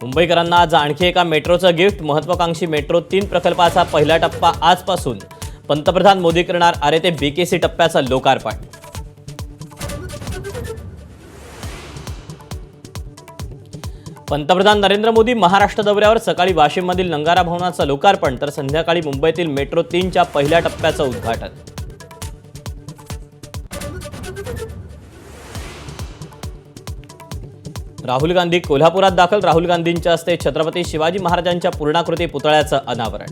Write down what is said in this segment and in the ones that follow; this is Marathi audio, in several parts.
मुंबईकरांना आज आणखी एका मेट्रोचं गिफ्ट. महत्त्वाकांक्षी मेट्रो 3 प्रकल्पाचा पहिला टप्पा आजपासून. पंतप्रधान मोदी करणार आरे ते बीकेसी टप्प्याचं लोकार्पण. पंतप्रधान नरेंद्र मोदी महाराष्ट्र दौऱ्यावर. सकाळी वाशिममधील नंगारा भवनाचं लोकार्पण तर संध्याकाळी मुंबईतील मेट्रो 3च्या पहिल्या टप्प्याचं उद्घाटन. राहुल गांधी कोल्हापुरात दाखल. राहुल गांधींच्या हस्ते छत्रपती शिवाजी महाराजांच्या पूर्णाकृती पुतळ्याचं अनावरण.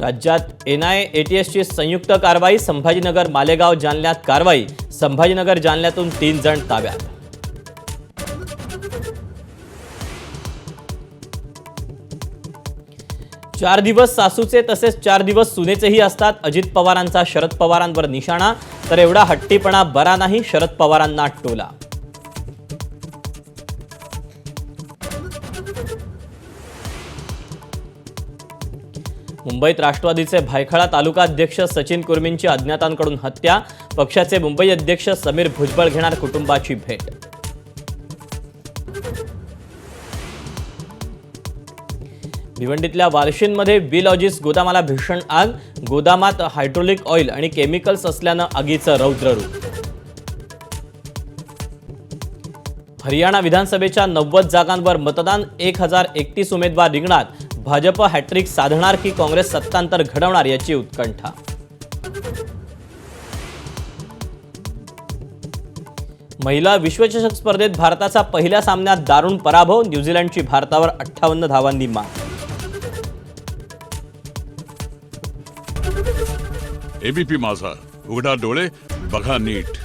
राज्यात NIA-ATSची संयुक्त कारवाई. संभाजीनगर मालेगाव जालन्यात कारवाई. संभाजीनगर जालन्यातून 3 जण ताब्यात. चार दिवस सासूचे तसेच 4 दिवस सुनेचेही असतात. अजित पवारांचा शरद पवारांवर निशाणा. तर एवढा हट्टीपणा बरा नाही, शरद पवारांना टोला. मुंबईत राष्ट्रवादीचे भायखळा तालुकाध्यक्ष सचिन कुर्मींची अज्ञातांकडून हत्या. पक्षाचे मुंबई अध्यक्ष समीर भुजबळ घेणार कुटुंबाची भेट. भिवंडीतल्या वालशींमध्ये विलॉजिस गोदामाला भीषण आग. गोदामात हायड्रोलिक ऑइल आणि केमिकल्स असल्यानं आगीचं रौद्र रूप. हरियाणा विधानसभेच्या 90 जागांवर मतदान. 1031 उमेदवार रिंगणात. भाजप हॅट्रिक साधणार की काँग्रेस सत्तांतर घडवणार याची उत्कंठा. महिला विश्वचषक स्पर्धेत भारताचा पहिल्या सामन्यात दारुण पराभव. न्यूझीलंडची भारतावर 58 धावांनी मात. एबीपी माझा, उघडा डोळे बघा नीट.